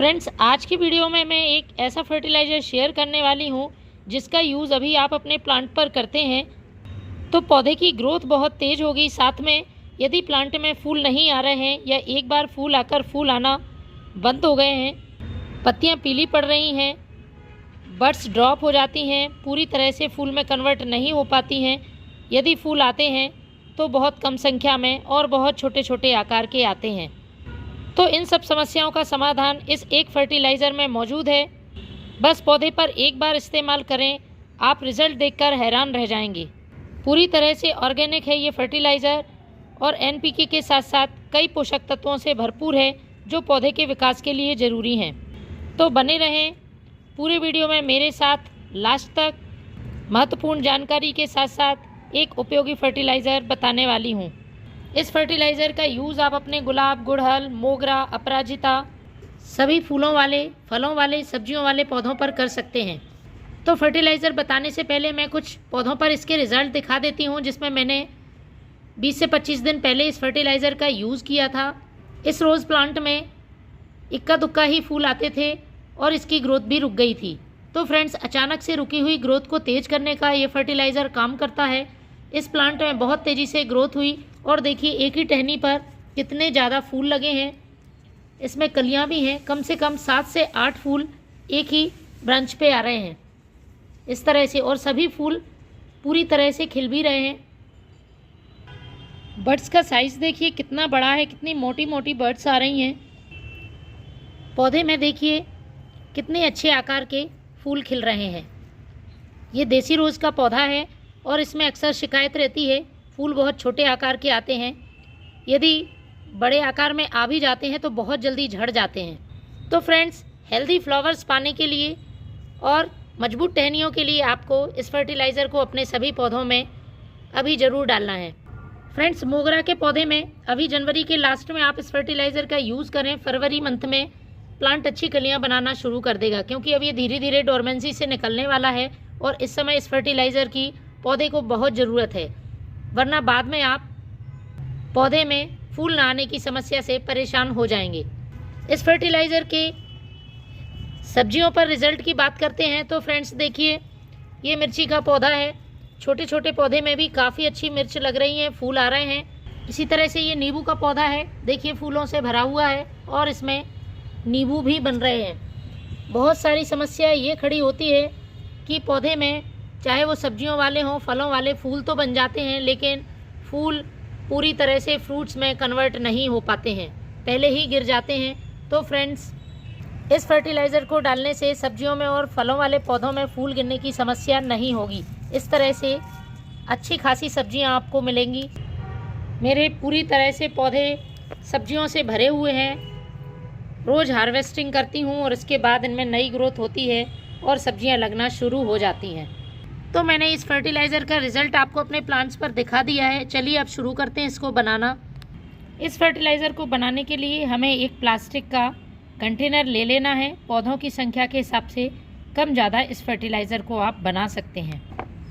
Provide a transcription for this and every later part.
Friends, आज की video में मैं एक ऐसा फर्टिलाइज़र शेयर करने वाली हूँ जिसका यूज़ अभी आप अपने प्लांट पर करते हैं तो पौधे की ग्रोथ बहुत तेज़ होगी। साथ में यदि प्लांट में फूल नहीं आ रहे हैं या एक बार फूल आकर फूल आना बंद हो गए हैं, पत्तियाँ पीली पड़ रही हैं, बड्स ड्रॉप हो जाती हैं, पूरी तरह से फूल में कन्वर्ट नहीं हो पाती हैं, यदि फूल आते हैं तो बहुत कम संख्या में और बहुत छोटे छोटे आकार के आते हैं, तो इन सब समस्याओं का समाधान इस एक फर्टिलाइज़र में मौजूद है। बस पौधे पर एक बार इस्तेमाल करें, आप रिज़ल्ट देखकर हैरान रह जाएंगे। पूरी तरह से ऑर्गेनिक है ये फर्टिलाइज़र और एनपीके के साथ साथ कई पोषक तत्वों से भरपूर है जो पौधे के विकास के लिए ज़रूरी हैं। तो बने रहें पूरे वीडियो में मेरे साथ लास्ट तक। महत्वपूर्ण जानकारी के साथ साथ एक उपयोगी फर्टिलाइज़र बताने वाली हूँ। इस फर्टिलाइज़र का यूज़ आप अपने गुलाब, गुड़हल, मोगरा, अपराजिता सभी फूलों वाले, फलों वाले, सब्जियों वाले पौधों पर कर सकते हैं। तो फर्टिलाइज़र बताने से पहले मैं कुछ पौधों पर इसके रिज़ल्ट दिखा देती हूँ जिसमें मैंने 20 से 25 दिन पहले इस फर्टिलाइज़र का यूज़ किया था। इस रोज़ प्लांट में इक्का दुक्का ही फूल आते थे और इसकी ग्रोथ भी रुक गई थी। तो फ्रेंड्स, अचानक से रुकी हुई ग्रोथ को तेज़ करने का ये फर्टिलाइज़र काम करता है। इस प्लांट में बहुत तेज़ी से ग्रोथ हुई और देखिए एक ही टहनी पर कितने ज़्यादा फूल लगे हैं। इसमें कलियां भी हैं, कम से कम 7 से 8 फूल एक ही ब्रांच पे आ रहे हैं इस तरह से, और सभी फूल पूरी तरह से खिल भी रहे हैं। बर्ड्स का साइज़ देखिए कितना बड़ा है, कितनी मोटी मोटी बर्ड्स आ रही हैं। पौधे में देखिए कितने अच्छे आकार के फूल खिल रहे हैं। ये देसी रोज़ का पौधा है और इसमें अक्सर शिकायत रहती है फूल बहुत छोटे आकार के आते हैं, यदि बड़े आकार में आ भी जाते हैं तो बहुत जल्दी झड़ जाते हैं। तो फ्रेंड्स, हेल्दी फ्लावर्स पाने के लिए और मजबूत टहनियों के लिए आपको इस फर्टिलाइज़र को अपने सभी पौधों में अभी ज़रूर डालना है। फ्रेंड्स, मोगरा के पौधे में अभी जनवरी के लास्ट में आप इस फर्टिलाइज़र का यूज़ करें। फरवरी मंथ में प्लांट अच्छी कलियाँ बनाना शुरू कर देगा, क्योंकि अब ये धीरे धीरे डोरमेंसी से निकलने वाला है और इस समय इस फर्टिलाइज़र की पौधे को बहुत ज़रूरत है, वरना बाद में आप पौधे में फूल ना आने की समस्या से परेशान हो जाएंगे। इस फर्टिलाइज़र के सब्जियों पर रिज़ल्ट की बात करते हैं तो फ्रेंड्स देखिए, ये मिर्ची का पौधा है। छोटे छोटे पौधे में भी काफ़ी अच्छी मिर्च लग रही हैं, फूल आ रहे हैं। इसी तरह से ये नींबू का पौधा है, देखिए फूलों से भरा हुआ है और इसमें नींबू भी बन रहे हैं। बहुत सारी समस्या ये खड़ी होती है कि पौधे में चाहे वो सब्जियों वाले हों, फलों वाले, फूल तो बन जाते हैं लेकिन फूल पूरी तरह से फ्रूट्स में कन्वर्ट नहीं हो पाते हैं, पहले ही गिर जाते हैं। तो फ्रेंड्स, इस फर्टिलाइज़र को डालने से सब्जियों में और फलों वाले पौधों में फूल गिरने की समस्या नहीं होगी। इस तरह से अच्छी खासी सब्जियां आपको मिलेंगी। मेरे पूरी तरह से पौधे सब्जियों से भरे हुए हैं। रोज़ हार्वेस्टिंग करती हूँ और इसके बाद इनमें नई ग्रोथ होती है और सब्जियां लगना शुरू हो जाती हैं। तो मैंने इस फर्टिलाइज़र का रिज़ल्ट आपको अपने प्लांट्स पर दिखा दिया है। चलिए अब शुरू करते हैं इसको बनाना। इस फर्टिलाइज़र को बनाने के लिए हमें एक प्लास्टिक का कंटेनर ले लेना है। पौधों की संख्या के हिसाब से कम ज़्यादा इस फर्टिलाइज़र को आप बना सकते हैं।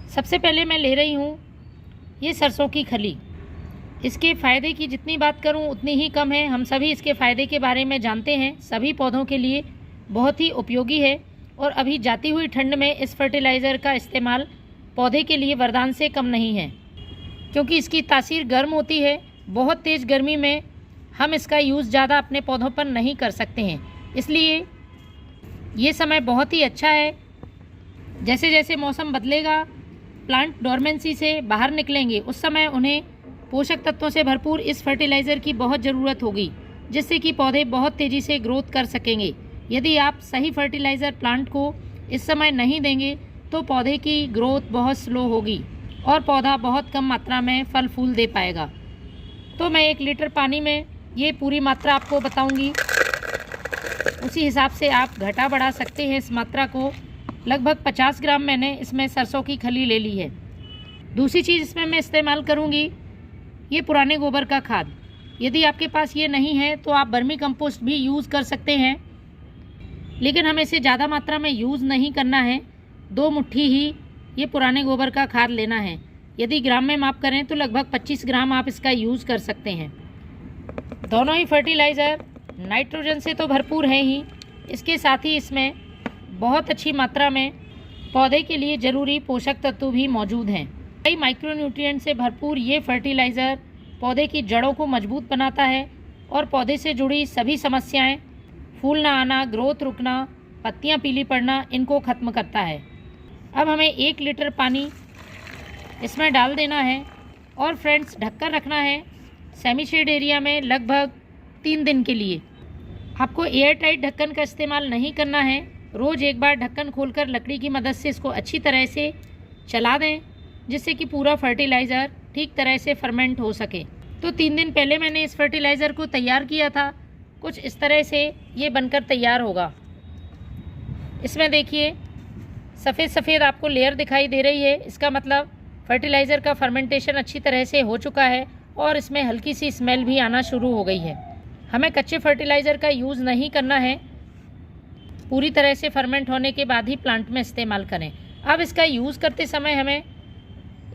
सबसे पहले मैं ले रही हूँ ये सरसों की खली। इसके फ़ायदे की जितनी बात करूँ उतनी ही कम है। हम सभी इसके फ़ायदे के बारे में जानते हैं। सभी पौधों के लिए बहुत ही उपयोगी है और अभी जाती हुई ठंड में इस फर्टिलाइज़र का इस्तेमाल पौधे के लिए वरदान से कम नहीं है, क्योंकि इसकी तासीर गर्म होती है। बहुत तेज़ गर्मी में हम इसका यूज़ ज़्यादा अपने पौधों पर नहीं कर सकते हैं, इसलिए ये समय बहुत ही अच्छा है। जैसे जैसे मौसम बदलेगा, प्लांट डोरमेंसी से बाहर निकलेंगे, उस समय उन्हें पोषक तत्वों से भरपूर इस फर्टिलाइज़र की बहुत ज़रूरत होगी, जिससे कि पौधे बहुत तेज़ी से ग्रोथ कर सकेंगे। यदि आप सही फर्टिलाइज़र प्लांट को इस समय नहीं देंगे तो पौधे की ग्रोथ बहुत स्लो होगी और पौधा बहुत कम मात्रा में फल फूल दे पाएगा। तो मैं 1 लीटर पानी में ये पूरी मात्रा आपको बताऊंगी, उसी हिसाब से आप घटा बढ़ा सकते हैं इस मात्रा को। लगभग 50 ग्राम मैंने इसमें सरसों की खली ले ली है। दूसरी चीज़ इसमें मैं इस्तेमाल करूँगी ये पुराने गोबर का खाद। यदि आपके पास ये नहीं है तो आप वर्मी कंपोस्ट भी यूज़ कर सकते हैं, लेकिन हमें इसे ज़्यादा मात्रा में यूज़ नहीं करना है। 2 मुट्ठी ही ये पुराने गोबर का खाद लेना है। यदि ग्राम में माप करें तो लगभग 25 ग्राम आप इसका यूज़ कर सकते हैं। दोनों ही फर्टिलाइज़र नाइट्रोजन से तो भरपूर है ही, इसके साथ ही इसमें बहुत अच्छी मात्रा में पौधे के लिए ज़रूरी पोषक तत्व भी मौजूद हैं। कई माइक्रोन्यूट्रिएंट से भरपूर ये फर्टिलाइज़र पौधे की जड़ों को मजबूत बनाता है और पौधे से जुड़ी सभी समस्याएं, फूल ना आना, ग्रोथ रुकना, पत्तियां पीली पड़ना, इनको ख़त्म करता है। अब हमें 1 लीटर पानी इसमें डाल देना है और फ्रेंड्स ढककर रखना है सेमी शेड एरिया में लगभग 3 दिन के लिए। आपको एयर टाइट ढक्कन का इस्तेमाल नहीं करना है। रोज़ एक बार ढक्कन खोलकर लकड़ी की मदद से इसको अच्छी तरह से चला दें, जिससे कि पूरा फर्टिलाइज़र ठीक तरह से फर्मेंट हो सके। तो 3 दिन पहले मैंने इस फर्टिलाइज़र को तैयार किया था। कुछ इस तरह से ये बनकर तैयार होगा। इसमें देखिए सफ़ेद सफ़ेद आपको लेयर दिखाई दे रही है। इसका मतलब फर्टिलाइज़र का फर्मेंटेशन अच्छी तरह से हो चुका है और इसमें हल्की सी स्मेल भी आना शुरू हो गई है। हमें कच्चे फर्टिलाइज़र का यूज़ नहीं करना है, पूरी तरह से फर्मेंट होने के बाद ही प्लांट में इस्तेमाल करें। अब इसका यूज़ करते समय हमें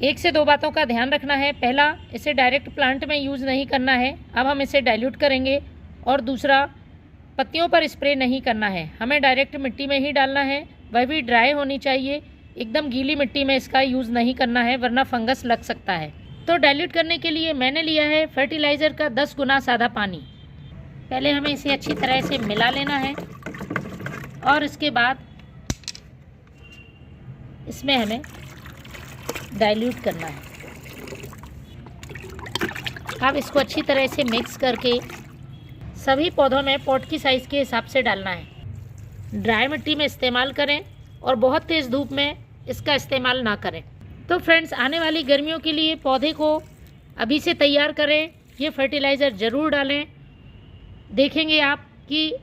1 से 2 बातों का ध्यान रखना है। पहला, इसे डायरेक्ट प्लांट में यूज़ नहीं करना है। अब हम इसे डाइल्यूट करेंगे। और दूसरा, पत्तियों पर स्प्रे नहीं करना है, हमें डायरेक्ट मिट्टी में ही डालना है, वह भी ड्राई होनी चाहिए। एकदम गीली मिट्टी में इसका यूज़ नहीं करना है, वरना फंगस लग सकता है। तो डाइल्यूट करने के लिए मैंने लिया है फर्टिलाइज़र का 10 गुना सादा पानी। पहले हमें इसे अच्छी तरह से मिला लेना है और इसके बाद इसमें हमें डाइल्यूट करना है। अब इसको अच्छी तरह से मिक्स करके सभी पौधों में पॉट की साइज़ के हिसाब से डालना है। ड्राई मिट्टी में इस्तेमाल करें और बहुत तेज़ धूप में इसका इस्तेमाल ना करें। तो फ्रेंड्स, आने वाली गर्मियों के लिए पौधे को अभी से तैयार करें। ये फर्टिलाइज़र ज़रूर डालें। देखेंगे आप कि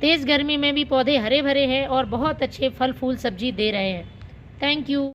तेज़ गर्मी में भी पौधे हरे भरे हैं और बहुत अच्छे फल फूल सब्जी दे रहे हैं। Thank you.